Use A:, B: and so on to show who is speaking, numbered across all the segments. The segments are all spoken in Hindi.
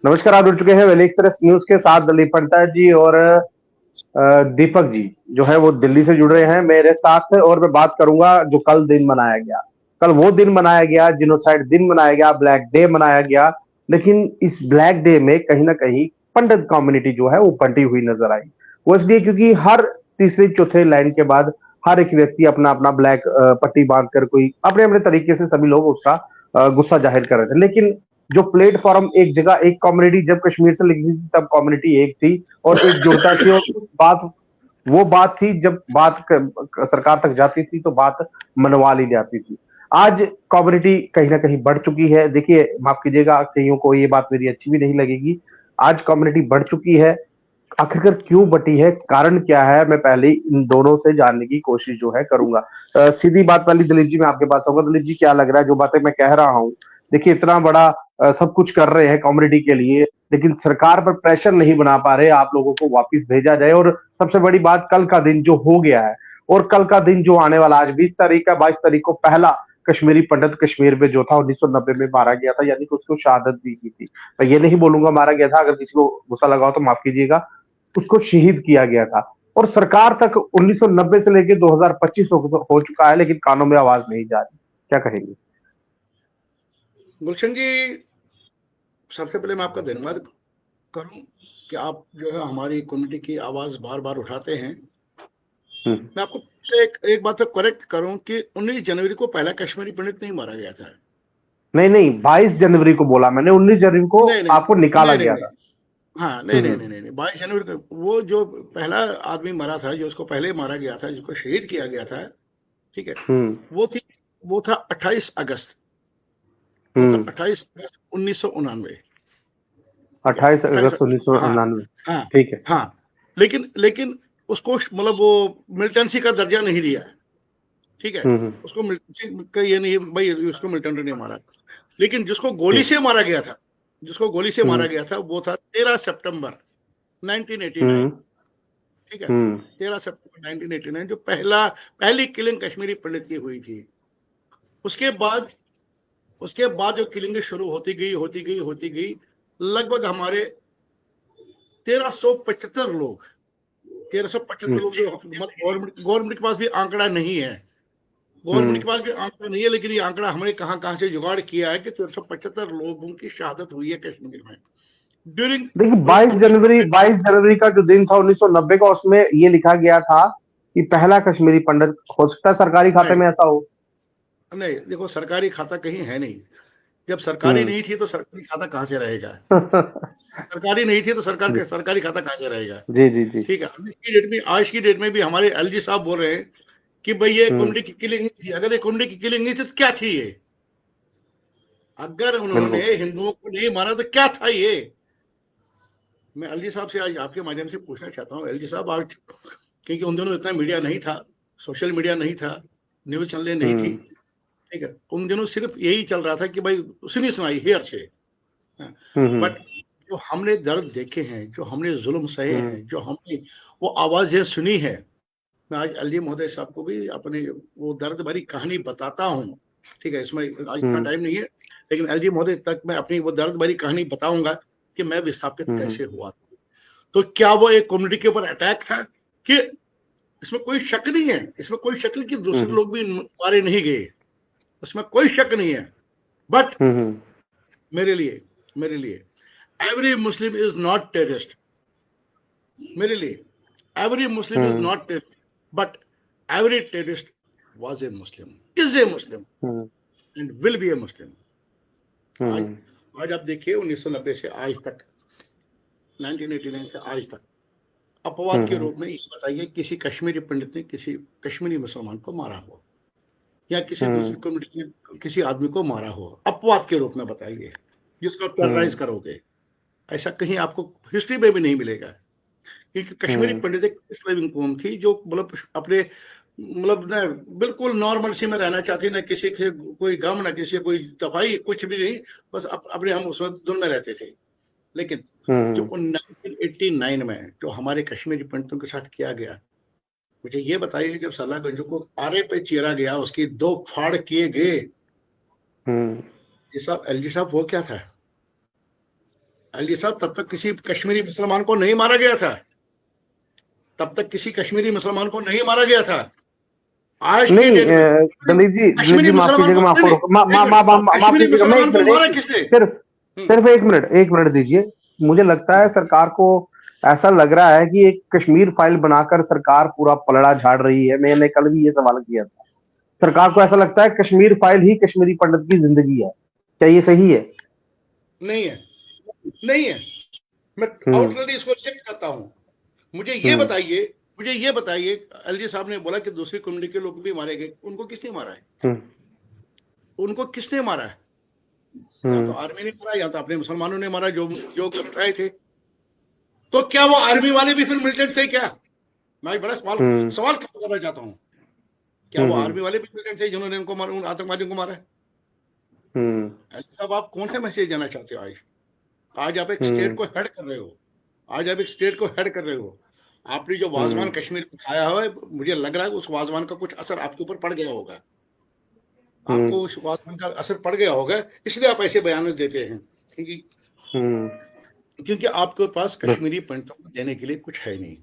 A: नमस्कार, आप जुड़ चुके हैं वेल एक्सप्रेस न्यूज के साथ दिलीप पंटा जी और दीपक जी जो है वो दिल्ली से जुड़ रहे हैं मेरे साथ और मैं बात करूंगा जो कल दिन मनाया गया। कल वो दिन मनाया गया, जिनोसाइड दिन मनाया गया, ब्लैक डे मनाया गया। लेकिन इस ब्लैक डे में कहीं ना कहीं पंडित कम्युनिटी जो है वो बंटी हुई नजर आई। वो इसलिए क्योंकि हर तीसरे चौथे लाइन के बाद हर एक व्यक्ति अपना अपना ब्लैक पट्टी बांध कर कोई अपने अपने तरीके से सभी लोग उसका गुस्सा जाहिर कर रहे थे। लेकिन जो प्लेटफॉर्म एक जगह एक कम्युनिटी जब कश्मीर से लिखी थी तब कम्युनिटी एक थी और एकजुटता थी और उस बात वो बात थी जब बात सरकार तक जाती थी तो बात मनवा ली जाती थी। आज कम्युनिटी कहीं ना कहीं बढ़ चुकी है। देखिए, माफ कीजिएगा, कईयों को ये बात मेरी अच्छी भी नहीं लगेगी। आज कम्युनिटी बढ़ चुकी है। आखिरकार क्यों बटी है, कारण क्या है, मैं पहले इन दोनों से जानने की कोशिश जो है करूंगा। सीधी बात पहले दिलीप जी मैं आपके पास आऊंगा। दिलीप जी, क्या लग रहा है जो बातें मैं कह रहा हूँ? देखिए, इतना बड़ा सब कुछ कर रहे हैं कम्युनिटी के लिए, लेकिन सरकार पर प्रेशर नहीं बना पा रहे आप लोगों को वापस भेजा जाए। और सबसे बड़ी बात, कल का दिन जो हो गया है और कल का दिन जो आने वाला, आज 20 तारीख का, 22 तारीख को पहला कश्मीरी पंडित कश्मीर में जो था 1990 में मारा गया था, यानी कि उसको शहादत दी गई थी। मैं ये नहीं बोलूंगा मारा गया था, अगर किसी को गुस्सा लगा हो तो माफ कीजिएगा। उसको शहीद किया गया था और सरकार तक 1990 से लेकर 2025 हो चुका है, लेकिन कानों में आवाज नहीं जा रही। क्या कहेंगे?
B: गुलशन जी, सबसे पहले मैं आपका धन्यवाद करूं कि आप जो है हमारी कम्युनिटी की आवाज बार बार उठाते हैं।
A: हम्म।
B: मैं आपको एक बात पे करेक्ट करूं कि 19 जनवरी को पहला कश्मीरी पंडित नहीं मारा गया था।
A: नहीं नहीं, 22 जनवरी को बोला मैंने, 19 जनवरी को
B: नहीं नहीं
A: आपको निकाला
B: नहीं नहीं
A: गया
B: नहीं,
A: था।
B: हाँ, नहीं नहीं
A: हम्म।
B: नहीं नहीं नहीं, 22 जनवरी को वो जो पहला आदमी मरा था, जो उसको पहले मारा गया था, जिसको शहीद किया गया था, ठीक है,
A: हम्म।
B: वो थी वो था 28 अगस्त। वो था
A: हम्म।
B: 28 अगस्त 1999। ठीक है,
A: 28 अगस्त
B: 28 अगस्त,
A: उन्नीस सौ
B: हाँ
A: उन्नानवे
B: हाँ
A: ठीक है।
B: हाँ। लेकिन लेकिन उसको मतलब वो मिलिटेंसी का दर्जा नहीं दिया। ठीक है,
A: हम्म।
B: उसको मिलिटेंसी का ये नहीं भाई, उसको मिलिटेंट नहीं मारा। लेकिन जिसको गोली
A: ठीक।
B: से मारा गया था, जिसको गोली से
A: हम्म।
B: मारा गया था, वो था 13 सितंबर 1989।
A: हम्म।
B: ठीक है,
A: हम्म।
B: 13 सितंबर 1989 जो पहली किलिंग कश्मीरी पंडित की हुई थी। उसके बाद उसके बाद जो किलिंग शुरू होती गई, लगभग हमारे 1375 लोग, 1375
A: हम्म।
B: लोग जो गवर्नमेंट के पास भी आंकड़ा नहीं है। गवर्नमेंट
A: हम्म।
B: के पास भी आंकड़ा नहीं है, लेकिन ये आंकड़ा हमने कहां कहां से जुगाड़ किया है कि 1375 लोगों की शहादत हुई है कश्मीर में ड्यूरिंग
A: देखिए, बाईस
B: उन्नीस।
A: जनवरी 22 जनवरी का जो दिन था 1990 का, उसमें ये लिखा गया था कि पहला कश्मीरी पंडित, हो सकता है सरकारी खाते
B: नहीं
A: में ऐसा हो।
B: नहीं, देखो, सरकारी खाता कहीं है नहीं। जब सरकारी
A: हम्म।
B: नहीं थी तो सरकारी खाता कहां से रहेगा? सरकारी नहीं थी तो सरकारी खाता कहां से रहेगा?
A: जी जी जी।
B: ठीक है, आज की डेट में भी हमारे एलजी साहब बोल रहे हैं कि भाई ये
A: हम्म।
B: कम्युनिटी की किलिंग नहीं थी। अगर ये कम्युनिटी की किलिंग नहीं थी तो क्या थी ये? अगर उन्होंने
A: बिल्कुल।
B: हिंदुओं को नहीं मारा तो क्या था ये? मैं एलजी साहब से आज आपके माध्यम से पूछना चाहता हूँ, एलजी साहब आज, क्योंकि उन दिनों इतना मीडिया नहीं था, सोशल मीडिया नहीं था, न्यूज चैनलें नहीं थी।
A: हम्म।
B: ठीक है, उन दिनों सिर्फ यही चल रहा था कि भाई सुनी सुनाई हेयर से।
A: हम्म।
B: बट जो हमने दर्द देखे हैं, जो हमने जुल्म सहे
A: हम्म।
B: हैं, जो हमने वो आवाजें सुनी है, मैं आज एलजी महोदय साहब को भी अपने वो दर्द भरी कहानी बताता हूँ। ठीक है, इसमें आज इतना
A: हम्म।
B: टाइम नहीं है, लेकिन एलजी महोदय तक मैं अपनी वो दर्द भरी कहानी बताऊंगा कि मैं विस्थापित
A: हम्म।
B: कैसे हुआ। तो क्या वो एक कम्युनिटी के ऊपर अटैक था? कि इसमें कोई शक नहीं है, इसमें कोई शक नहीं कि दूसरे
A: हम्म।
B: लोग भी मारे नहीं गए, उसमें कोई शक नहीं है। बट
A: हम्म।
B: मेरे लिए every Muslim is not terrorist. मेरे लिए every Muslim is
A: hmm.
B: Not terrorist, but every terrorist was a Muslim, is a Muslim,
A: hmm.
B: and will be a Muslim. आज
A: हम्म।
B: आज आप देखिए 1990 से आज तक, 1989 से आज तक, अपवाद के
A: हम्म।
B: रूप में ये बताइए किसी कश्मीरी पंडित ने किसी कश्मीरी मुसलमान को मारा हो, या किसी दूसरी
A: हम्म।
B: कम्युनिटी के किसी आदमी को मारा हो, अपवाद के रूप में बताइए, जिसको टेरराइज
A: हम्म।
B: करोगे। ऐसा कहीं आपको हिस्ट्री में भी नहीं मिलेगा। क्योंकि कश्मीरी
A: हम्म।
B: पंडित एक लिविंग कौम थी जो मतलब अपने मतलब ना बिल्कुल नॉर्मल सी में रहना चाहती, ना किसी से कोई गम, ना किसी कोई दफाई, कुछ भी नहीं, बस अपने हम उसमें धुन में रहते थे। लेकिन जो
A: हम्म।
B: 1989 में जो हमारे कश्मीरी पंडितों के साथ किया गया, मुझे ये बताइए, जब सलाह गंजू को आरे पे चीरा गया, उसकी 2 फाड़ किए गए,
A: हम्म।
B: ये सब एलजी साहब वो क्या था? अली साहब, तब तक किसी कश्मीरी मुसलमान को नहीं मारा गया था, तब तक किसी कश्मीरी मुसलमान को नहीं मारा गया था। आज के
A: नहीं
B: डेट में
A: दिलीप
B: कश्मीरी
A: जी माफ
B: मुसलमान
A: कीजिएगा,
B: को,
A: मैं
B: नहीं
A: आपको
B: नहीं, एक मिनट,
A: माफ
B: कश्मीरी
A: कीजिएगा, मैं
B: मुसलमान
A: एक
B: को
A: मिनट
B: मारा किसने?
A: सिर्फ
B: हम्म,
A: सिर्फ एक मिनट दीजिए। मुझे लगता है सरकार को ऐसा लग रहा है कि एक कश्मीर फाइल बनाकर सरकार पूरा पलड़ा झाड़ रही है। मैंने कल भी ये सवाल किया था। सरकार को ऐसा लगता है कश्मीर फाइल ही कश्मीरी पंडित की जिंदगी है। क्या ये सही है?
B: नहीं है, नहीं है। मैं
A: हम्म
B: आउटराइटली इसको रिजेक्ट करता हूं। मुझे ये
A: हम्म
B: बताइए, मुझे ये बताइए, एलजी साहब ने बोला कि दूसरी कम्युनिटी के लोग भी मारे गए, उनको किसने मारा है?
A: हम्म
B: उनको किसने मारा है? या तो
A: हम्म
B: आर्मी ने मारा, या तो अपने मुसलमानों ने मारा जो जो लुटाए थे। तो क्या वो आर्मी वाले भी फिर मिलिटेंट थे क्या? मैं एक बड़ा सवाल
A: हम्म
B: सवाल करना चाहता हूँ। क्या वो
A: हम्म
B: आर्मी वाले भी मिलिटेंट थे जिन्होंने उनको मारा, उन आतंकवादियों को मारा है?
A: हम्म
B: साहब, आप कौन सा मैसेज देना चाहते हो आज? आज आप एक स्टेट
A: हम्म
B: को हेड कर रहे हो, आज आप एक स्टेट को हेड कर रहे हो। आपने जो वाजवान
A: हम्म
B: कश्मीर में खाया हुआ है, मुझे लग रहा है उस वाजवान का कुछ असर आपके ऊपर पड़ गया होगा।
A: हम्म
B: आपको उस वाजवान का असर पड़ गया होगा, इसलिए आप ऐसे बयान देते हैं। क्योंकि
A: हम्म
B: क्योंकि आपके पास कश्मीरी पंडितों को देने के लिए कुछ है नहीं।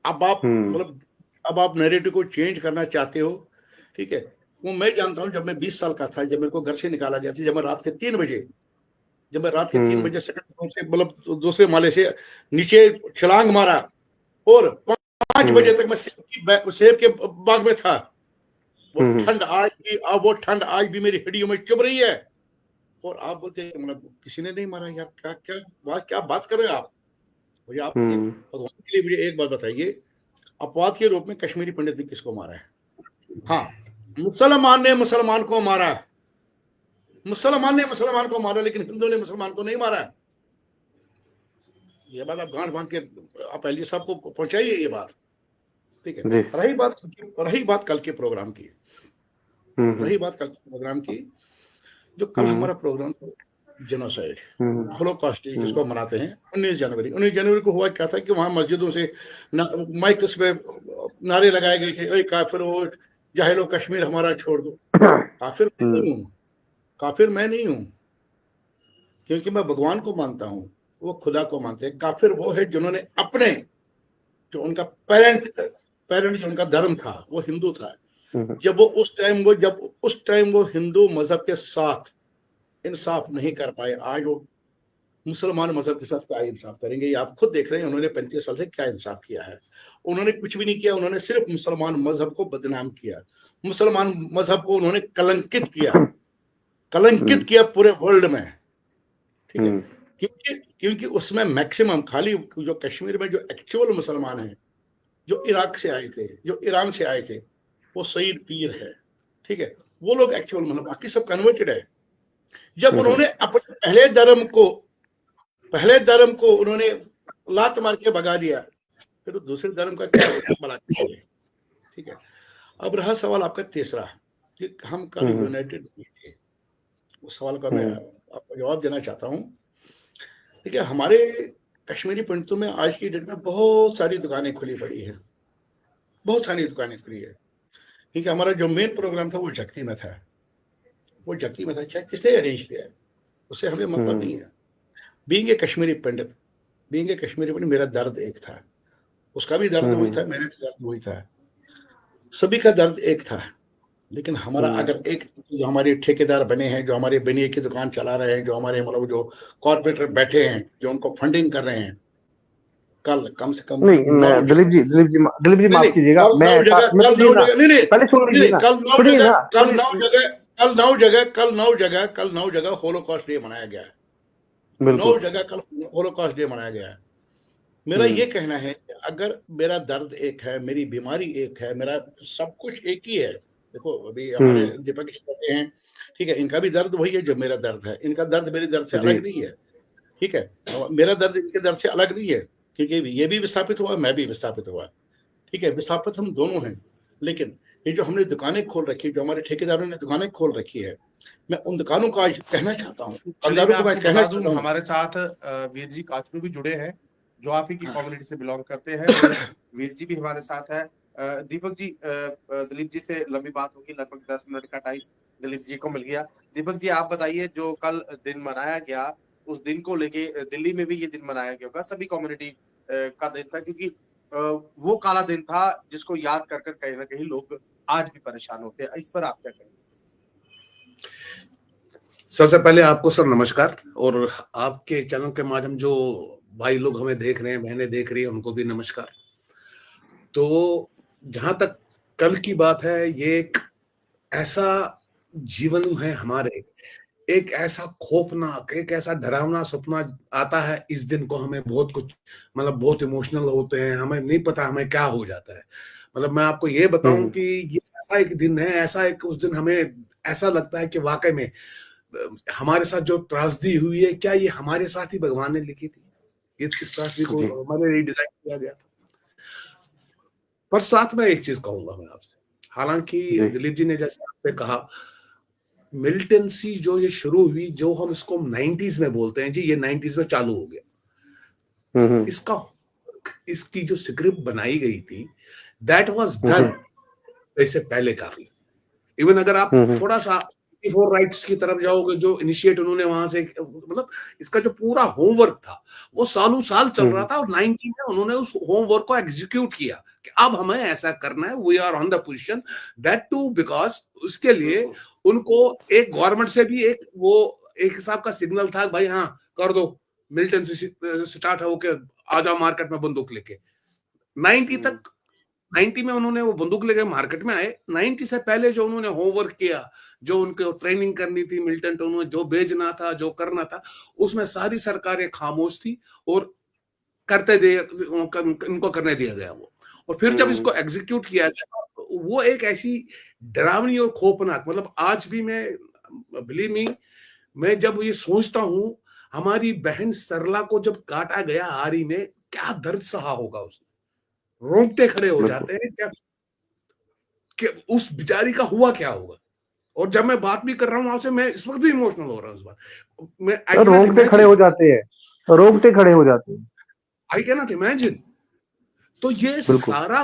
B: अब आप
A: हम्म
B: मतलब अब आप नैरेटिव को चेंज करना चाहते हो, ठीक है। वो मैं जानता हूँ, जब मैं 20 साल का था, जब मेरे को घर से निकाला गया था, जब मैं रात के 3 बजे सेकंड फ्लोर से, मतलब दूसरे माले से नीचे छलांग मारा, और 5 बजे
A: हम्म
B: तक मैं सेब के बाग में था। वो
A: हम्म
B: ठंड आज भी, अब वो ठंड आज भी मेरी हड्डियों में चुभ रही है। और आप बोलते हैं मतलब किसी ने नहीं मारा। यार क्या बात कर रहे हो आप? मुझे आप ये
A: हम्म
B: भगवान के लिए मुझे एक बात बताइए, अपवाद के रूप में कश्मीरी पंडित ने किसको मारा है? हाँ, मुसलमान ने मुसलमान को मारा, मुसलमान ने मुसलमान को मारा, लेकिन हिंदू ने मुसलमान को नहीं मारा। ये बात आप गांठ बांध के आप एलजी साहब को पहुंचाइए ये बात, ठीक है।
A: जी
B: रही बात कल के प्रोग्राम की,
A: हम्म
B: रही बात कल के प्रोग्राम की, जो कल
A: हम्म
B: हमारा प्रोग्राम था, जेनोसाइड,
A: हम्म
B: होलोकॉस्ट डे
A: हम्म
B: जिसको मनाते हैं, 19 जनवरी को हुआ क्या था कि वहां मस्जिदों से माइक्स पे नारे लगाए गए थे, अरे काफिर हो, जाहिलो, कश्मीर हमारा छोड़ दो। काफिर मैं
A: हम्म
B: नहीं हूँ, काफिर मैं नहीं हूँ, क्योंकि मैं भगवान को मानता हूँ, वो खुदा को मानते हैं। काफिर वो है जिन्होंने अपने, जो उनका पेरेंट जो उनका धर्म था वो हिंदू था,
A: हम्म
B: जब उस टाइम वो हिंदू मजहब के साथ इंसाफ नहीं कर पाए, आज वो मुसलमान मजहब के साथ क्या इंसाफ करेंगे? ये आप खुद देख रहे हैं, उन्होंने 35 साल से क्या इंसाफ किया है। उन्होंने कुछ भी नहीं किया, उन्होंने सिर्फ मुसलमान मजहब को बदनाम किया, मुसलमान मजहब को उन्होंने कलंकित किया पूरे वर्ल्ड में, ठीक है।
A: हम्म
B: क्योंकि उसमें मैक्सिमम खाली जो कश्मीर में जो एक्चुअल मुसलमान हैं, जो इराक से आए थे, जो ईरान से आए थे, वो सईद पीर है, ठीक है। वो लोग एक्चुअल, मतलब बाकी सब कन्वर्टेड है। जब
A: हम्म
B: उन्होंने अपने पहले धर्म को उन्होंने लात मार के भगा दिया, फिर दूसरे धर्म का क्या भला करेंगे, ठीक है। अब रहा सवाल आपका तीसरा, कि हम कल
A: हम्म
B: यूनाइटेड नहीं थे। उस सवाल का मैं
A: हम्म
B: आपको जवाब देना चाहता हूँ। देखिए, हमारे कश्मीरी पंडितों में आज की डेट में बहुत सारी दुकानें खुली पड़ी है, बहुत सारी दुकानें खुली है, क्योंकि हमारा जो मेन प्रोग्राम था वो जगती में था, चाहे किसने अरेंज किया है, उससे हमें मतलब नहीं है। बीइंग ए कश्मीरी पंडित, मेरा दर्द एक था, उसका भी दर्द वही
A: हम्म
B: था, मेरा भी दर्द वही था, सभी का दर्द एक था। लेकिन हमारा
A: हम्म
B: अगर एक, जो हमारे ठेकेदार बने हैं, जो हमारे बनिए की दुकान चला रहे हैं, जो हमारे मतलब जो कॉर्पोरेटर बैठे हैं, जो उनको फंडिंग कर रहे हैं, कल कम से कम
A: नहीं,
B: नौ
A: मैं
B: जगह,
A: दिलीप जी
B: नहीं नहीं,
A: माफ कीजिएगा,
B: कल
A: मैं
B: नौ
A: ऐसा
B: जगह,
A: मैं
B: कल
A: सुनिए
B: नौ
A: ना,
B: जगह, नहीं नहीं
A: पहले सुन
B: नहीं
A: लीजिए
B: नहीं,
A: ना,
B: कल नौ
A: सुनिए
B: जगह,
A: ना,
B: कल
A: सुनिए
B: नौ जगह, कल नौ जगह होलोकॉस्ट डे मनाया गया है।
A: बिल्कुल।
B: 9 जगह कल होलोकॉस्ट डे मनाया गया है। मेरा
A: हम्म
B: ये कहना है कि अगर मेरा दर्द एक है, मेरी बीमारी एक है, मेरा सब कुछ एक ही है। देखो, अभी हमारे
A: हम्म
B: दीपक जी बैठे हैं, ठीक है, इनका भी दर्द वही है जो मेरा दर्द है, इनका दर्द मेरे दर्द से
A: जी
B: अलग नहीं है, ठीक है। और मेरा दर्द इनके दर्द से अलग नहीं है, क्योंकि ये भी विस्थापित हुआ, मैं भी विस्थापित हुआ, ठीक है, विस्थापित हम दोनों हैं। लेकिन ये जो हमने दुकानें खोल रखी है, जो हमारे ठेकेदारों ने दुकानें खोल रखी है, मैं उन दुकानों को आज कहना चाहता हूँ,
C: चलिए, मैं
B: दुकानदारों को मैं
C: आपको
B: कहना
C: बता दूं,
B: चाहता हूँ।
C: हमारे साथ वीर जी काचरू भी जुड़े हैं, जो आप ही की
B: हाँ,
C: कम्युनिटी से बिलोंग करते हैं, और वीर जी भी हमारे साथ है। दीपक जी, दिलीप जी से लंबी बात होगी, लगभग 10 मिनट का टाइम दिलीप जी को मिल गया। दीपक जी, आप बताइए, जो कल दिन मनाया गया, उस दिन को लेके दिल्ली में भी ये दिन मनाया गया होगा, सभी कम्युनिटी का दिन था, क्योंकि वो काला दिन था जिसको याद कर कर कहीं ना कहीं लोग आज भी परेशान होते हैं। इस पर आप क्या कहेंगे?
D: सबसे पहले आपको सर नमस्कार, और आपके चैनल के माध्यम जो भाई लोग हमें देख रहे हैं, बहनें देख रही हैं, उनको भी नमस्कार। तो जहां तक कल की बात है, ये एक ऐसा जीवन है हमारे, एक ऐसा खौफनाक, एक ऐसा डरावना सपना आता है। इस दिन को हमें बहुत कुछ मतलब बहुत इमोशनल होते हैं, हमें नहीं पता हमें क्या हो जाता है। मतलब मैं आपको ये बताऊं कि ये ऐसा एक दिन है, ऐसा एक उस दिन हमें ऐसा लगता है कि वाकई में हमारे साथ जो त्रासदी हुई है, क्या ये हमारे साथ ही भगवान ने लिखी थी? इस त्रासदी को हमारे लिए डिजाइन किया गया था। पर साथ में एक चीज कहूंगा मैं आपसे, हालांकि दिलीप जी ने जैसे आपने कहा, मिलिटेंसी जो ये शुरू हुई, जो हम इसको 90s में बोलते हैं जी, ये 90s में चालू हो गया। इसकी जो स्क्रिप्ट बनाई गई थी, दैट वाज डन इससे पहले काफी। इवन अगर आप थोड़ा सा फॉर राइट्स की तरफ जाओगे, जो इनिशिएट उन्होंने वहां से, मतलब इसका जो पूरा होमवर्क था वो सालों साल चल रहा था, और 90 में उन्होंने उस होमवर्क को एग्जीक्यूट किया कि अब हमें ऐसा करना है, we are on the position, that to because उसके लिए उनको एक गवर्नमेंट से भी एक हिसाब का सिग्नल था, भाई हाँ कर दो, मिलिटेंसी स्टार्ट होके आ जाओ मार्केट में बंदूक लेके। 90 में उन्होंने वो बंदूक लेके मार्केट में आए। 90 से पहले जो उन्होंने होमवर्क किया, जो उनको ट्रेनिंग करनी थी मिलिटेंट, उन्होंने जो भेजना था, जो करना था, उसमें सारी सरकारें खामोश थी और इनको करने दिया गया वो। और फिर जब इसको एग्जीक्यूट किया गया, वो एक ऐसी डरावनी और खौफनाक, मतलब आज भी बिलीव मी, मैं जब ये सोचता हूं, हमारी बहन सरला को जब काटा गया आरी में, क्या दर्द सहा होगा उसने, रोंगटे खड़े हो जाते हैं क्या कि उस बेचारी का हुआ क्या होगा। और जब मैं बात भी कर रहा हूं आपसे, मैं इस वक्त भी इमोशनल हो रहा हूं इस बात में।
A: रोंगटे खड़े हो जाते हैं, रोंगटे खड़े हो जाते हैं।
D: I can not imagine. तो ये सारा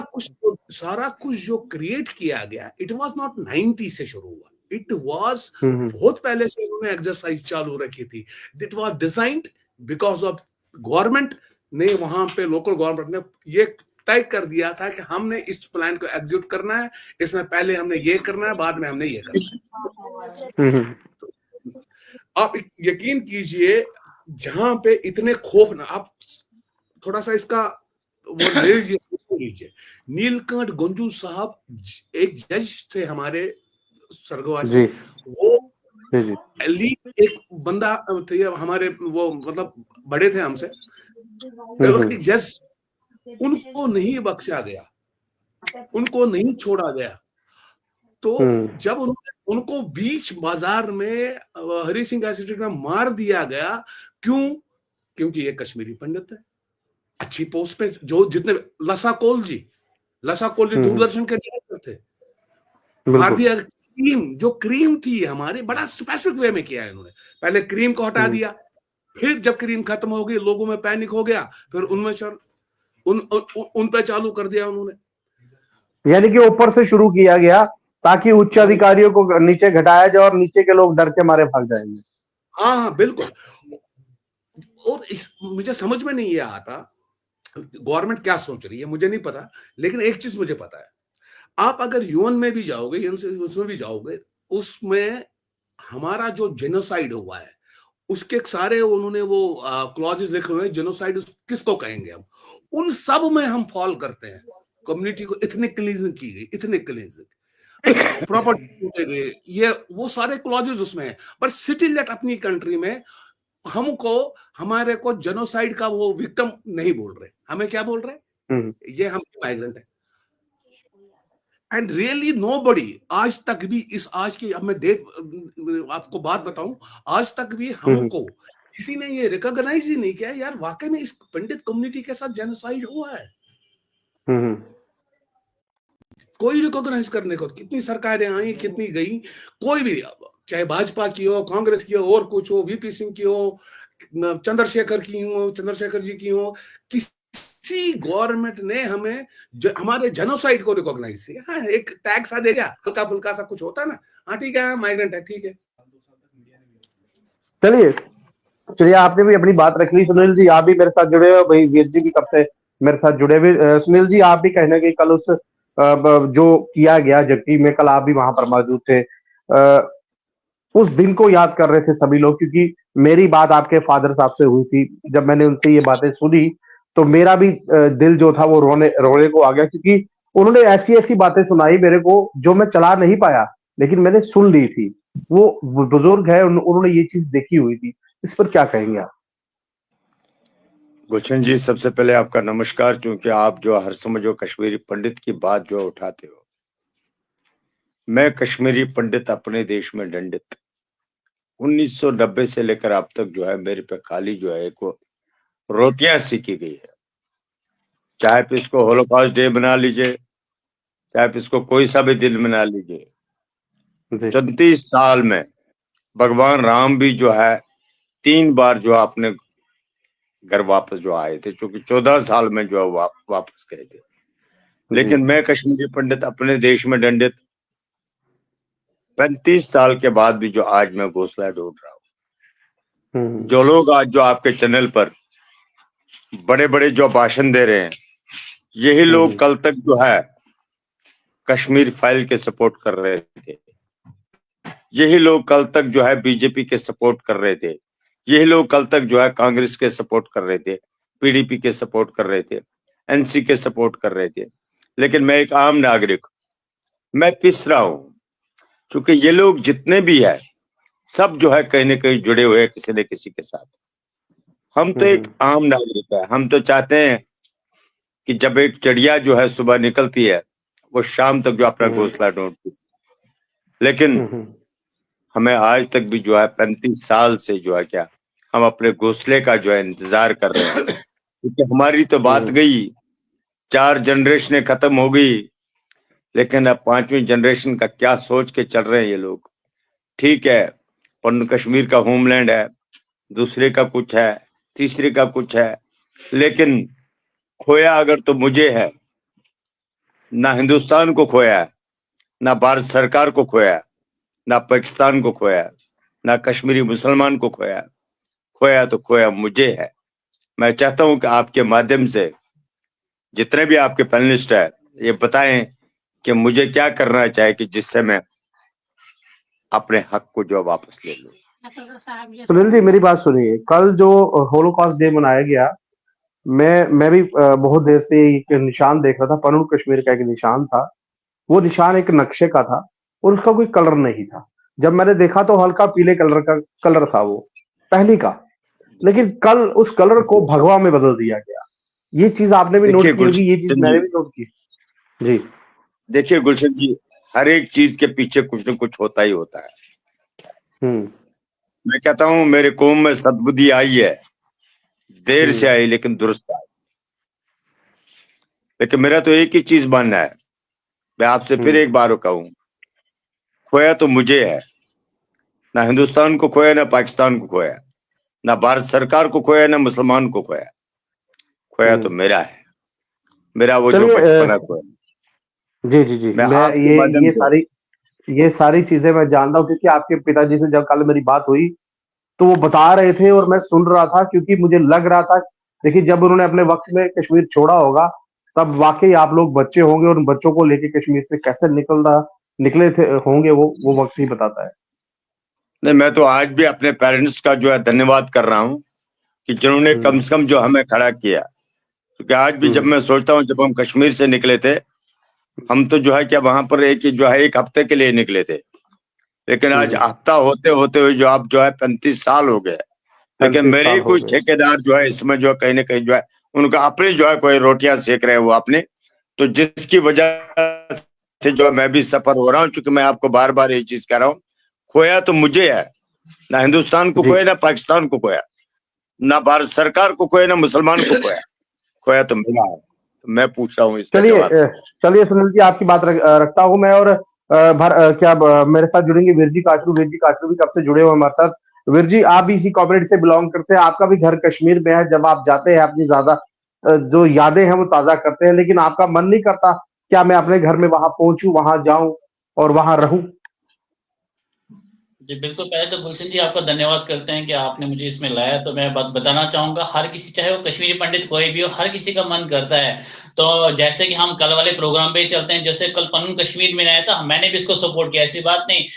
D: कुछ जो क्रिएट किया गया, इट वाज नॉट 90 से शुरू हुआ, इट वाज बहुत पहले से उन्होंने एक्सरसाइज चालू रखी थी। It was designed because of government ने, वहां पे लोकल गवर्नमेंट ने ये तय कर दिया था कि हमने इस प्लान को एग्जीक्यूट करना है, इसमें पहले हमने ये करना है, बाद में हमने ये करना है। आप यकीन कीजिए, जहां पे इतने खौफ ना, आप थोड़ा सा इसका वो ले लीजिए। नीलकंठ गंजू साहब एक जज थे हमारे स्वर्गवासी, वो एक बंदा थे हमारे, वो मतलब बड़े थे हमसे, जज, उनको नहीं बख्शा गया, उनको नहीं छोड़ा गया। तो जब उनको बीच बाजार में हरि सिंह इंस्टीट्यूट में मार दिया गया, क्योंकि ये कश्मीरी पंडित है, अच्छी पोस्ट पे, जो जितने लसा कोल जी दूरदर्शन के डायरेक्टर थे, भारतीय क्रीम थी हमारी, बड़ा स्पेसिफिक वे में किया है इन्होंने। पहले क्रीम को हटा दिया, फिर जब क्रीम खत्म हो गई, लोगों में पैनिक हो गया, फिर उन पे चालू कर दिया उन्होंने।
A: यानी कि ऊपर से शुरू किया गया ताकि उच्च अधिकारियों को नीचे घटाया जाए और नीचे के लोग डर के मारे भाग जाएंगे।
D: हाँ बिल्कुल। और मुझे समझ में नहीं आता गवर्नमेंट क्या सोच रही है, मुझे नहीं पता, लेकिन एक चीज मुझे पता है, आप अगर यूएन में भी जाओगे, उसमें भी जाओगे, उसमें हमारा जो जेनोसाइड हुआ है उसके सारे उन्होंने वो क्लॉजेस लिखे हुए हैं, जेनोसाइड किसको कहेंगे हम, उन सब में हम फॉल करते हैं। कम्युनिटी को एथनिक क्लींजिंग की गई, एथनिक क्लींजिंग, प्रॉपर्टी गए, ये वो सारे क्लॉजेस उसमें है। पर स्टिल एट अपनी कंट्री में हमारे को जेनोसाइड का वो विक्टिम नहीं बोल रहे, हमें क्या बोल रहे, ये हम माइग्रेंट है। एंड रियली नोबडी आज तक भी आज की, अब मैं डेट आपको बात बताऊं, आज तक भी हमको किसी ने ये रिकॉग्नाइज ही नहीं किया यार, वाकई में इस पंडित कम्युनिटी के साथ जेनोसाइड हुआ है। कोई रिकॉग्नाइज करने को, कितनी सरकारें आई, कितनी गई, कोई भी, चाहे भाजपा की हो, कांग्रेस की हो, और कुछ हो, वीपी सिंह की हो, चंद्रशेखर जी की हो, किसी गवर्नमेंट ने हमें हमारे जेनोसाइड को रिकॉग्नाइज किया। हाँ, एक टैग सा दे दिया, हल्का फुल्का सा कुछ होता है ना, हाँ ठीक है माइग्रेंट है, ठीक है।
A: चलिए चलिए, आपने भी अपनी बात रख ली। सुनील जी, आप भी मेरे साथ जुड़े हो भाई, वीर जी भी कब से मेरे साथ जुड़े हुए। सुनील जी, आप भी कहीं ना कहीं कल उस जो किया गया जगती में, कल आप भी वहां पर मौजूद थे। उस दिन को याद कर रहे थे सभी लोग, क्योंकि मेरी बात आपके फादर साहब से हुई थी। जब मैंने उनसे ये बातें सुनी तो मेरा भी दिल जो था वो रोने रोने को आ गया, क्योंकि उन्होंने ऐसी ऐसी बातें सुनाई मेरे को जो मैं चला नहीं पाया, लेकिन मैंने सुन ली थी। वो बुजुर्ग है, उन्होंने ये चीज देखी हुई थी। इस पर क्या कहेंगे आप?
E: गुलशन जी, सबसे पहले आपका नमस्कार, क्योंकि आप जो हर समय जो कश्मीरी पंडित की बात जो उठाते हो, मैं कश्मीरी पंडित अपने देश में दंडित 1990 से लेकर अब तक जो है मेरे पे खाली जो है एक रोटियां सीखी गई है। चाहे फिर इसको होलोकॉस्ट डे बना लीजिए, चाहे फिर इसको कोई सा भी दिन बना लीजिए।
A: जी
E: 34 साल में भगवान राम भी जो है 3 बार जो है अपने घर वापस जो आए थे, क्योंकि 14 साल में जो है वापस गए थे।
A: जी
E: लेकिन मैं कश्मीरी पंडित अपने देश में दंडित 35 साल के बाद भी जो आज मैं घोंसला ढूंढ रहा हूँ। जो लोग आज जो आपके चैनल पर बड़े बड़े जो भाषण दे रहे हैं, यही लोग कल तक जो है कश्मीर फाइल के सपोर्ट कर रहे थे। यही लोग कल तक जो है बीजेपी के सपोर्ट कर रहे थे। यही लोग कल तक जो है कांग्रेस के सपोर्ट कर रहे थे, पीडीपी के सपोर्ट कर रहे थे, एनसी के सपोर्ट कर रहे थे। लेकिन मैं एक आम नागरिक, मैं पिस रहा हूं, क्योंकि ये लोग जितने भी है सब जो है कहीं ना कहीं जुड़े हुए हैं किसी न किसी के साथ। हम तो एक आम नागरिक है, हम तो चाहते हैं कि जब एक चिड़िया जो है सुबह निकलती है, वो शाम तक जो अपना घोंसला ढूंढती है। लेकिन हमें आज तक भी जो है 35 साल से जो है क्या हम अपने घोंसले का जो है इंतजार कर रहे हैं, क्योंकि हमारी तो बात गई, 4 जनरेशन खत्म हो गई, लेकिन अब 5वीं जनरेशन का क्या सोच के चल रहे हैं ये लोग। ठीक है, पन्नू कश्मीर का होमलैंड है, दूसरे का कुछ है, तीसरे का कुछ है, लेकिन खोया अगर तो मुझे है, ना हिंदुस्तान को खोया है, ना भारत सरकार को खोया है, ना पाकिस्तान को खोया है, ना कश्मीरी मुसलमान को खोया है। खोया तो खोया मुझे है। मैं चाहता हूं कि आपके माध्यम से जितने भी आपके पैनलिस्ट है ये बताएं कि मुझे क्या करना चाहिए कि जिससे मैं अपने हक को जो वापस ले लूं।
A: सुनील जी, मेरी बात सुनिए। कल जो होलोकॉस्ट डे मनाया गया, मैं भी बहुत देर से एक निशान देख रहा था। पन्नू कश्मीर का एक निशान था। वो निशान एक नक्शे का था और उसका कोई कलर नहीं था। जब मैंने देखा तो हल्का पीले कलर का कलर था वो, पहली का। लेकिन कल उस कलर को भगवा में बदल दिया गया। ये चीज आपने भी
E: देखिए
A: नोट की होगी, ये चीज
E: गुलशन
A: मैंने
E: जी,
A: भी नोट की। जी
E: देखिए गुलशन जी, हर एक चीज के पीछे कुछ न कुछ होता ही होता है। मैं कहता हूं मेरे कौम में सद्बुद्धि आई है, देर से आई लेकिन दुरुस्त आई। लेकिन मेरा तो एक ही चीज मानना है, मैं आपसे फिर एक बार कहूं, खोया तो मुझे है, ना हिंदुस्तान को खोया, ना पाकिस्तान को खोया, ना भारत सरकार को खोया, ना मुसलमान को खोया। खोया तो मेरा है, मेरा वो जो
A: चलिए,
E: बचपना खोया।
A: जी जी जी,
E: मैं
A: मैं
E: आपके माध्यम से
A: ये सारी चीजें मैं जानता हूँ, क्योंकि आपके पिताजी से जब कल मेरी बात हुई तो वो बता रहे थे और मैं सुन रहा था, क्योंकि मुझे लग रहा था। देखिए, जब उन्होंने अपने वक्त में कश्मीर छोड़ा होगा, तब वाकई आप लोग बच्चे होंगे, और उन बच्चों को लेके कश्मीर से कैसे निकले थे होंगे, वो वक्त ही बताता है।
E: नहीं, मैं तो आज भी अपने पेरेंट्स का जो है धन्यवाद कर रहा हूँ कि जिन्होंने कम से कम जो हमें खड़ा किया। क्योंकि आज भी जब मैं सोचता हूँ, जब हम कश्मीर से निकले थे, हम तो जो है क्या वहां पर एक हफ्ते के लिए निकले थे। लेकिन आज हफ्ता होते होते हुए जो आप जो है 35 साल हो गए। लेकिन
A: 35
E: मेरे
A: साल हो
E: कुछ
A: गए।
E: ठेकेदार जो है इसमें जो है कहीं ना कहीं जो है उनका अपने जो है कोई रोटियां सेक रहे हैं वो अपने, तो जिसकी वजह से जो है मैं भी सफर हो रहा हूँ। क्योंकि मैं आपको बार बार ये चीज कह रहा हूँ, खोया तो मुझे है, ना हिंदुस्तान को
A: जी,
E: खोया, ना पाकिस्तान को खोया, ना भारत सरकार को खोया, ना मुसलमान को खोया। खोया तो मेरा है। तो मैं पूछ रहा हूँ इसका
A: चलिए
E: जवाब दीजिए।
A: चलिए सुनील जी, आपकी बात रखता हूँ मैं। और मेरे साथ जुड़ेंगे वीर जी काचरू। वीर जी काचरू भी कब से जुड़े हुए हमारे साथ। वीर जी, आप भी इसी कम्युनिटी से बिलोंग करते हैं, आपका भी घर कश्मीर में है। जब आप जाते हैं, अपनी ज्यादा जो यादें हैं वो ताजा करते हैं, लेकिन आपका मन नहीं करता क्या मैं अपने घर में वहां पहुंचूं, वहां जाऊं और वहां रहूं?
F: जी बिल्कुल, पहले तो गुलशन जी आपका धन्यवाद करते हैं कि आपने मुझे इसमें लाया। तो मैं बात बताना चाहूंगा, हर किसी, चाहे वो कश्मीरी पंडित कोई भी हो, हर किसी का मन करता है। तो जैसे कि हम कल वाले प्रोग्राम पे ही चलते हैं, जैसे कल पनून कश्मीर में आया था, मैंने भी इसको सपोर्ट किया, ऐसी बात नहीं।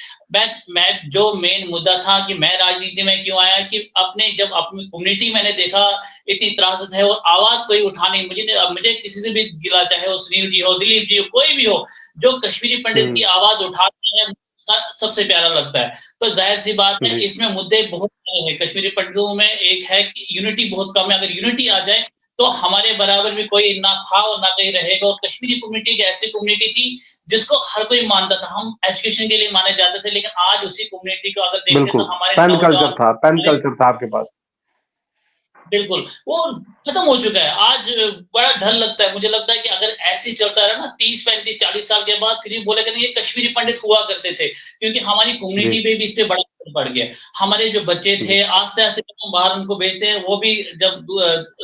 F: मैं जो मेन मुद्दा था कि मैं राजनीति में क्यों आया, कि अपने जब अपनी कम्युनिटी मैंने देखा इतनी त्रासद है और आवाज कोई उठा नहीं, मुझे किसी से भी गिला, चाहे वो सुनील जी हो, दिलीप जी हो, कोई भी हो, जो कश्मीरी पंडित की आवाज उठाते हैं सबसे प्यारा लगता है। तो जाहिर सी बात है, इसमें मुद्दे बहुत सारे हैं कश्मीरी पंडितों में। एक है कि यूनिटी बहुत कम है, अगर यूनिटी आ जाए तो हमारे बराबर भी कोई ना था और ना कहीं रहेगा। और कश्मीरी कम्युनिटी एक ऐसी कम्युनिटी थी जिसको हर कोई मानता था, हम एजुकेशन के लिए माने जाते थे, लेकिन आज उसी कम्युनिटी को अगर देखते तो
A: बिल्कुल,
F: हमारे
A: पेन कल्चर
F: नौजवान,
A: था, पेन
F: हमारे,
A: कल्चर था आपके पास।
F: बिल्कुल वो खत्म हो चुका है आज। बड़ा डर लगता है, मुझे लगता है कि अगर ऐसे ही चलता रहा ना 30 35 40 साल के बाद, फिर ये बोलेगा नहीं ये कश्मीरी पंडित हुआ करते थे, क्योंकि हमारी कम्युनिटी पे भी इस पे बड़ा असर पड़ गया। हमारे जो बच्चे थे आस्ते आस्ते हम बाहर उनको भेजते हैं, वो भी जब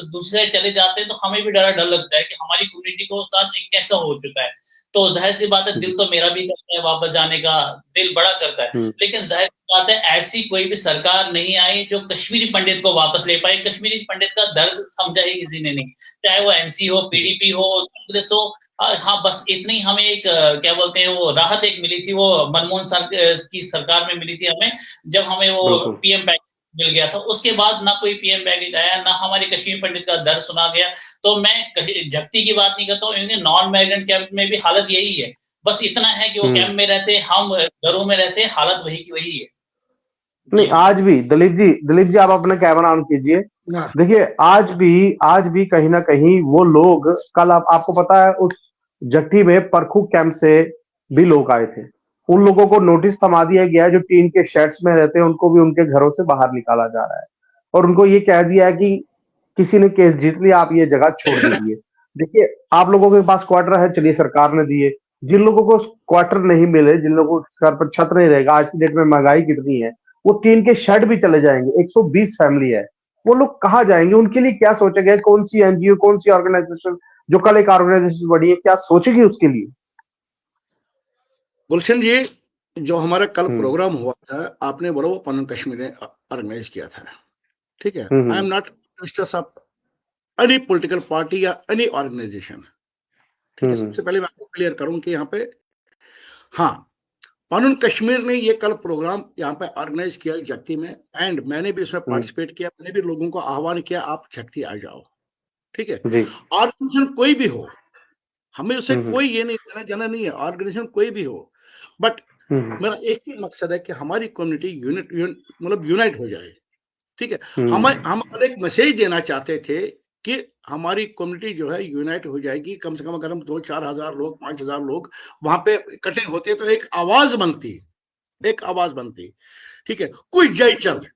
F: दूसरे चले जाते हैं तो हमें भी डर लगता है कि हमारी कम्युनिटी को साथ कैसा हो चुका है। तो जाहिर सी बात है, दिल तो मेरा भी करता है वापस जाने का, दिल बड़ा करता है, लेकिन जाहिर सी बात है ऐसी कोई भी सरकार नहीं आई जो कश्मीरी पंडित को वापस ले पाए। कश्मीरी पंडित का दर्द समझा ही किसी ने नहीं, चाहे वो एनसी हो, पीडीपी हो, कांग्रेस हो। हाँ, बस इतनी हमें एक क्या बोलते हैं वो राहत एक मिली थी, वो मनमोहन की सरकार में मिली थी हमें, जब हमें वो पीएम पैकेज मिल गया था। उसके बाद ना कोई पीएम पैकेज आया, ना हमारे कश्मीर पंडित का दर्द सुना गया। तो मैं झकती की बात नहीं करता हूँ, क्योंकि नॉन माइग्रेंट कैंप में भी हालत यही है। बस इतना है कि वो कैंप में रहते, हम घरों में रहते, हालत वही की वही है।
A: नहीं, आज भी दिलीप जी आप अपना कैमरा ऑन कीजिए। देखिए आज भी कहीं ना कहीं वो लोग, कल आपको पता है उस जट्टी में परखू कैंप से भी लोग आए थे। उन लोगों को नोटिस थमा दिया गया है, जो टीन के शेड्स में रहते हैं उनको भी उनके घरों से बाहर निकाला जा रहा है, और उनको ये कह दिया है कि किसी ने केस जीत लिया, आप ये जगह छोड़ दीजिए। देखिए, आप लोगों के पास क्वार्टर है, चलिए सरकार ने दिए। जिन लोगों को क्वार्टर नहीं मिले, जिन लोगों को सर पर छत नहीं रहेगा, आज की डेट में महंगाई कितनी है, वो टीन के शेड भी चले जाएंगे। 120 फैमिली है, वो लोग कहाँ जाएंगे? उनके लिए क्या सोचा गया? कौन सी एनजीओ, कौन सी ऑर्गेनाइजेशन जो कल एक ऑर्गेनाइजेशन बड़ी है, क्या सोचेगी उसके लिए?
B: गुलशन जी, जो हमारा कल प्रोग्राम हुआ था, आपने बोला वो पनन कश्मीर ने ऑर्गेनाइज किया था, ठीक है। I am not ministers of any political party या एनी ऑर्गेनाइजेशन, ठीक है। सबसे पहले मैं आपको क्लियर करूं कि यहाँ पे, हाँ, पनन कश्मीर ने ये कल प्रोग्राम यहाँ पे ऑर्गेनाइज किया झक्ती में, एंड मैंने भी इसमें पार्टिसिपेट किया। मैंने भी लोगों को आह्वान किया, आप झक्ती आ जाओ, ठीक है। ऑर्गेनाइजेशन कोई भी हो, हमें उससे कोई ये नहीं देना जाना नहीं है, ऑर्गेनाइजेशन कोई भी हो, बट मेरा एक ही मकसद है कि हमारी कम्युनिटी मतलब यूनाइट हो जाए, ठीक है। हम एक मैसेज देना चाहते थे कि हमारी कम्युनिटी जो है यूनाइट हो जाएगी। कम से कम अगर हम 2-4 हजार लोग, 5,000 लोग वहां पे इकट्ठे होते तो एक आवाज बनती, ठीक है। कुछ जयचंद,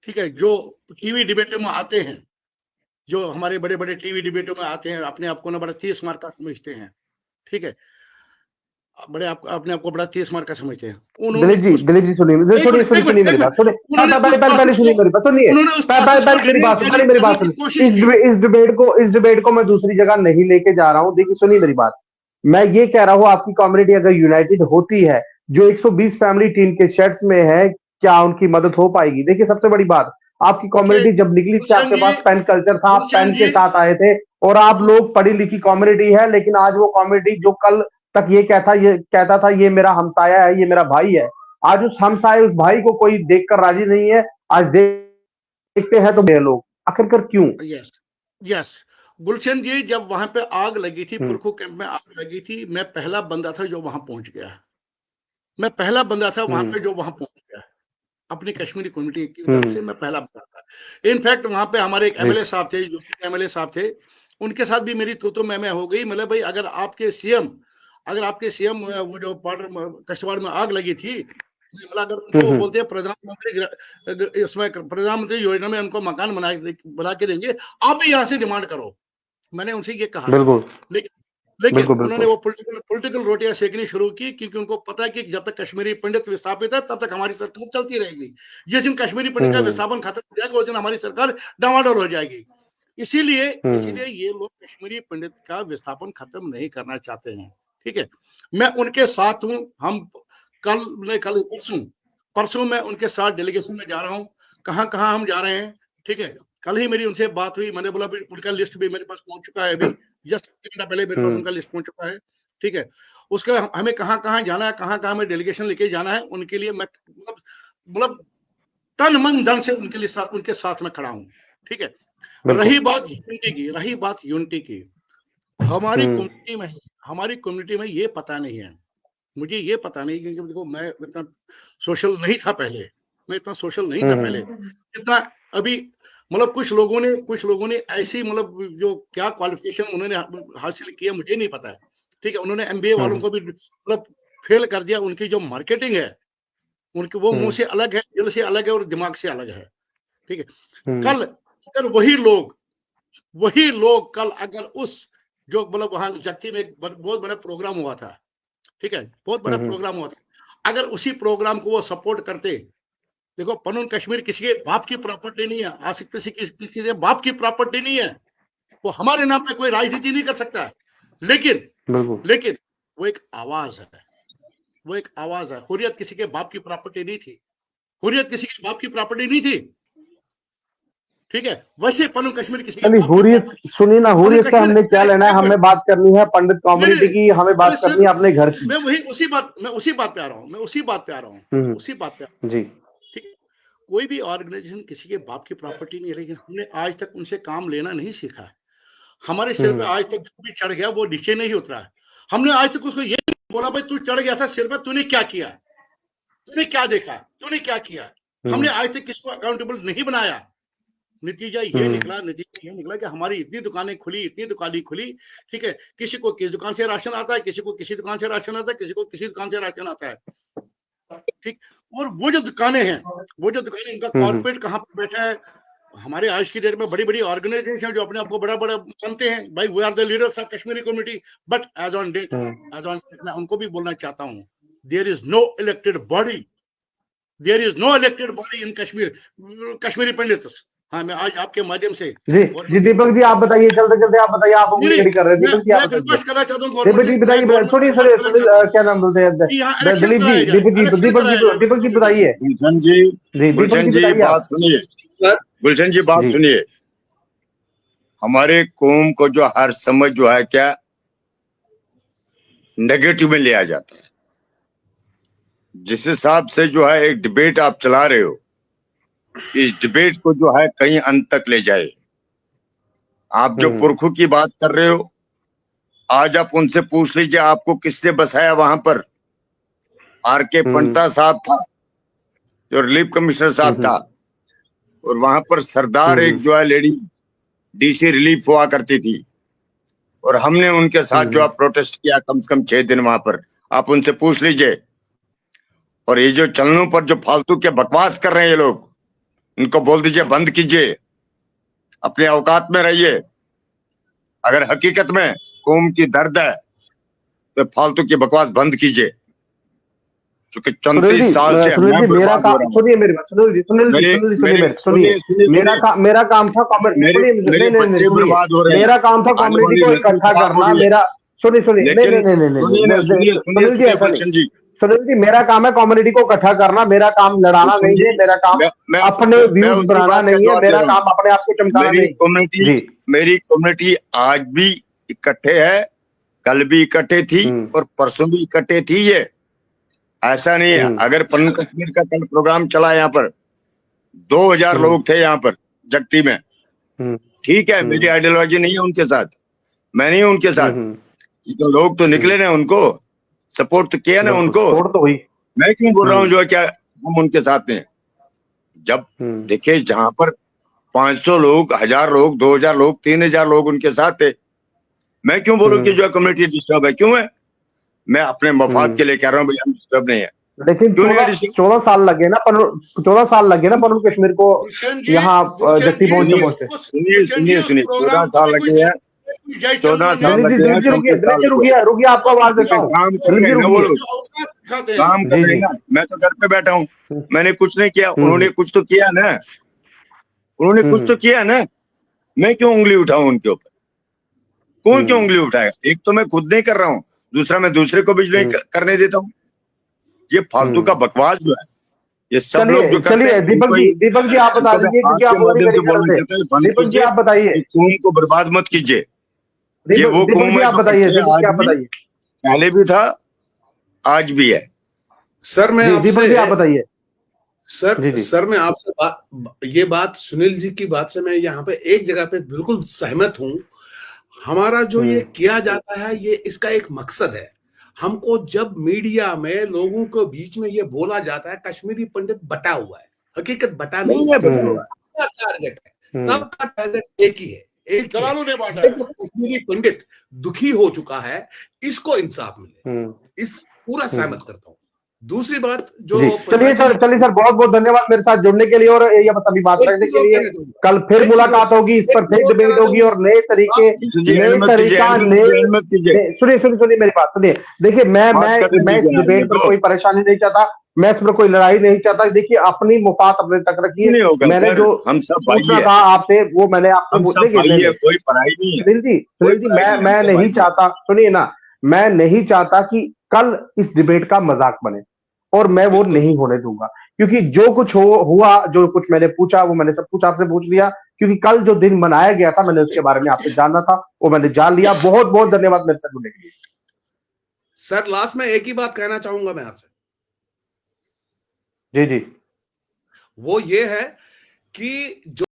B: ठीक है, जो टीवी डिबेटों में आते हैं, जो हमारे बड़े बड़े टीवी डिबेटों में आते हैं, अपने आप को ना बड़ा 30 मार्क का समझते हैं, ठीक है, अपने आप को बड़ा 30 मार्क का समझते हैं।
A: दिलीप जी सुनिए मेरी बात, सुनिए पहले सुनिए मेरी बात, सुनिए मेरी बात सुनिए। इस डिबेट को मैं दूसरी जगह नहीं लेके जा रहा हूँ। देखिए, सुनिए मेरी बात, मैं ये कह रहा हूँ आपकी कम्युनिटी अगर यूनाइटेड होती है, जो 120 फैमिली टीन के शेड्स में है, क्या उनकी मदद हो पाएगी? देखिए, सबसे बड़ी बात, आपकी कम्युनिटी जब निकली थी, आपके पास पेन कल्चर था, आप पेन के साथ आए थे, और आप लोग पढ़ी लिखी कम्युनिटी है। लेकिन आज वो कम्युनिटी जो कल तक ये कहता था ये मेरा हमसाया है, ये मेरा भाई है, आज उस हमसाए, उस भाई को कोई देखकर राजी नहीं है। आज देखते हैं तो लोग आखिरकार क्यों?
B: यस गुलशन जी, जब वहां पे आग लगी थी, पुरखू कैंप में आग लगी थी, मैं पहला बंदा था जो वहां पहुंच गया। अपनी कश्मीरी कम्युनिटी की तरफ से मैं पहला बंदा था। इनफैक्ट वहां पे हमारे एक एमएलए साहब थे, जो एमएलए साहब थे, उनके साथ भी मेरी तो मैं हो गई। मतलब भाई, अगर आपके सीएम वो जो कश्तवाड़ में आग लगी थी, मतलब अगर उनको बोलते हैं प्रधानमंत्री योजना में उनको मकान बना के देंगे, आप भी यहाँ से डिमांड करो। मैंने उनसे ये कहा, लेकिन उन्होंने वो पॉलिटिकल रोटियां सेकनी शुरू की, क्योंकि उनको पता है कि जब तक कश्मीरी पंडित विस्थापित है तब तक हमारी सरकार चलती रहेगी। जिस दिन कश्मीरी पंडित का विस्थापन खत्म हो जाएगा, उस दिन हमारी सरकार डामाडोल हो जाएगी। इसीलिए ये लोग कश्मीरी पंडित का विस्थापन खत्म नहीं करना चाहते हैं, ठीक है। मैं उनके साथ हूं। हम कल परसों मैं उनके साथ डेलीगेशन में जा रहा हूँ। कहाँ हम जा रहे हैं, ठीक है। कल ही मेरी उनसे बात हुई, मैंने बोला उनका लिस्ट भी मेरे पास पहुंच चुका है, अभी जस्ट 1 घंटा पहले मेरे पास उनका लिस्ट पहुंच चुका है, ठीक है। उसका हमें कहाँ जाना है, कहाँ हमें डेलीगेशन लेके जाना है, उनके लिए मैं मतलब तन मन धन से उनके साथ में खड़ा हूँ, ठीक है। रही बात यूनिटी की, हमारी कम्युनिटी में ये पता नहीं है, मुझे ये पता नहीं, क्योंकि देखो मैं इतना सोशल नहीं था पहले, जितना अभी मतलब कुछ लोगों ने ऐसी मतलब जो क्या क्वालिफिकेशन उन्होंने हासिल किया मुझे नहीं पता है, ठीक है। उन्होंने MBA वालों को भी मतलब फेल कर दिया। उनकी जो मार्केटिंग है, उनके वो मुंह से अलग है, दिल से अलग है और दिमाग से अलग है, ठीक है। कल अगर वही लोग कल अगर उस जो मतलब वहां जत्थी में एक बहुत बड़ा प्रोग्राम हुआ था, ठीक है, बहुत बड़ा प्रोग्राम हुआ था, अगर उसी प्रोग्राम को वो सपोर्ट करते, देखो पनून कश्मीर किसी के बाप की प्रॉपर्टी नहीं है, आसिफ किसी के बाप की प्रॉपर्टी नहीं है, वो हमारे नाम पे कोई राजनीति नहीं कर सकता, लेकिन वो एक आवाज है, हुर्रियत किसी के बाप की प्रॉपर्टी नहीं थी, ठीक है। वैसे पनून कश्मीर किसी के
A: हुर्रियत सुनिए ना, हुर्रियत से हमने क्या लेना है, हमें बात करनी है पंडित कम्युनिटी की, हमें बात करनी है अपने घर की।
B: मैं उसी बात पे आ रहा हूँ जी। ठीक है, कोई भी ऑर्गेनाइजेशन किसी के बाप की प्रॉपर्टी नहीं है, लेकिन हमने आज तक उनसे काम लेना नहीं सीखा। हमारे सिर पे आज तक जो भी चढ़ गया वो नीचे नहीं उतरा है। हमने आज तक उसको ये नहीं बोला भाई तू चढ़ गया था सिर पे, तूने क्या किया, तूने क्या देखा, तूने क्या किया। हमने आज तक किसको अकाउंटेबल नहीं बनाया। नतीजा ये निकला कि हमारी इतनी दुकानें खुली, ठीक है। किसी को किस दुकान से राशन आता है, किसी को किसी दुकान से राशन आता है, किसी को किसी दुकान से राशन आता है, ठीक। और वो जो दुकानें इनका कॉर्पोरेट कहाँ पर बैठा है। हमारे आज की डेट में बड़ी बड़ी ऑर्गेनाइजेशन जो अपने आप को बड़ा मानते हैं, भाई we are the leaders of Kashmiri community, but as on date मैं उनको भी बोलना चाहता हूँ, there is no elected body in Kashmiri Pandits. हाँ, मैं आज आपके माध्यम से
A: जी दीपक जी आप बताइए, चलते आप बताइए, आप उंगली खड़ी कर रहे हैं। दीपक जी आप बताइए, बताइए, सुनिए क्या नाम बोलते हैं, दीपक जी बताइए।
E: गुलशन जी बात सुनिए, हमारे कौम को जो हर समझ जो है क्या नेगेटिव में लिया जाता है। जिस हिसाब से जो है एक डिबेट आप चला रहे हो, इस डिबेट को जो है कहीं अंत तक ले जाए। आप जो पुरखों की बात कर रहे हो, आज आप उनसे पूछ लीजिए आपको किसने बसाया वहां पर। RK पंडिता साहब था जो रिलीफ कमिश्नर साहब था, और वहां पर सरदार एक जो है लेडी DC रिलीफ हुआ करती थी, और हमने उनके साथ जो है प्रोटेस्ट किया कम से कम 6 दिन वहां पर। आप उनसे पूछ लीजिए। और ये जो चैनलों पर जो फालतू के बकवास कर रहे हैं ये लोग, इनको बोल दीजिए बंद कीजिए, अपने औकात में रहिए। अगर हकीकत में कौम की दर्द है तो फालतू की बकवास बंद कीजिए, क्योंकि 34 साल से
A: मेरा काम सुनिए, मेरी बात सुनिए, मेरा काम था मेरा काम था कम्युनिटी को इकट्ठा करना। मेरा सुनिए सुनील जी, मेरा काम है कम्युनिटी को इकट्ठा करना, मेरा काम लड़ाना नहीं है, मेरा काम अपने व्यूज बनाना नहीं है, मेरा काम अपने आप को चमकाना नहीं।
E: मेरी कम्युनिटी आज भी इकट्ठे है, कल भी इकट्ठे थी और परसों भी इकट्ठे थी। ये ऐसा नहीं है। अगर पन्नू कश्मीर का कल प्रोग्राम चला यहाँ पर 2000 लोग थे यहाँ पर जगती में, ठीक है, मेरी आइडियोलॉजी नहीं है उनके साथ, मैं नहीं हूं उनके साथ, लेकिन लोग तो निकले ना, उनको सपोर्ट तो किया ना उनको। मैं क्यों बोल रहा हूँ जो है क्या हम उनके साथ हैं। जब देखिए जहां पर 500 लोग, 1000 लोग, 2000 लोग, 3000 लोग उनके साथ थे, मैं क्यों बोलूं कि जो है कम्युनिटी डिस्टर्ब है। क्यों है? मैं अपने मफाद के लिए कह रहा हूँ, भैया डिस्टर्ब नहीं है।
A: लेकिन 14 साल लगे ना, 14 साल लगे ना पन्नू कश्मीर को यहाँ जत्ती पहुंचे।
E: सुनिए 14 साल लगे हैं, 14 साल लगे हैं।
A: रुकिए आपको आवाज देता हूँ।
E: काम कर रहे हैं ना, मैं तो घर पे बैठा हूँ, मैंने कुछ नहीं किया, उन्होंने कुछ तो किया ना, मैं क्यों उंगली उठाऊं उनके ऊपर? कौन क्यों उंगली उठाएगा? एक तो मैं खुद नहीं कर रहा हूँ, दूसरा मैं दूसरे को भी नहीं करने देता हूँ। ये फालतू का बकवास जो है, ये सब लोग जो करते
A: चलिए
E: हैं,
A: दीपक जी आप बता दीजिए, क्योंकि आप
E: माध्यम से
A: कर
E: बोलना
A: रहे
E: चाहते हैं,
A: थे।
E: बंद
A: दीपक जी
E: कीजिए,
A: आप बताइए,
E: कौम को बर्बाद मत कीजिए। ये वो
A: दीपक
E: कौम
A: जी
E: है
A: आप
E: जो
A: बताइए,
E: पहले
A: दीपक जी आप
E: आज भी,
A: बताइए,
E: पहले भी था, आज भी है।
D: सर मैं
A: दीपक जी आप
D: आपसे
A: बताइए। जी जी
D: सर मैं आपसे ये बात सुनील जी की बात से मैं यहाँ पे एक जगह पे बिल्कुल सहमत हूँ। हमारा जो ये किया जाता है, ये इसका एक मकसद है। हमको जब मीडिया में लोगों के बीच में ये बोला जाता है कश्मीरी पंडित बटा हुआ है, हकीकत बटा नहीं है, सबका टारगेट है, सबका टारगेट एक ही है, एक ही है।
B: दलालों ने बांटा
D: ये
B: है।
D: जो कश्मीरी पंडित दुखी हो चुका है, इसको इंसाफ मिले, इस पूरा सहमत करता हूँ। दूसरी बात जो
A: जी, चलिए सर बहुत बहुत धन्यवाद मेरे साथ जुड़ने के लिए और ये सभी बात रखने के लिए। कल फिर मुलाकात होगी, इस पर फिर डिबेट होगी और नए तरीके, नए तरीका, सुनिए मेरी बात सुनिए। देखिए मैं इस डिबेट पर कोई परेशानी नहीं चाहता, मैं इस पर कोई लड़ाई नहीं चाहता। देखिए अपनी मुफात अपने तक रखिए। मैंने जो
E: हम सब
A: पूछना था आपसे वो मैंने आपसे
E: कोई पढ़ाई नहीं है।
A: सुनील जी मैं नहीं चाहता, सुनिए ना, मैं नहीं चाहता कि कल इस डिबेट का मजाक बने और मैं वो नहीं होने दूंगा, क्योंकि जो कुछ हुआ, जो कुछ मैंने पूछा वो मैंने सब कुछ आपसे पूछ लिया, क्योंकि कल जो दिन मनाया गया था मैंने उसके बारे में आपसे जानना था, वो मैंने जान लिया। बहुत बहुत धन्यवाद मेरे साथ जुड़ने के लिए।
D: सर लास्ट में एक ही बात कहना चाहूंगा मैं आपसे,
A: जी जी,
D: वो ये है कि जो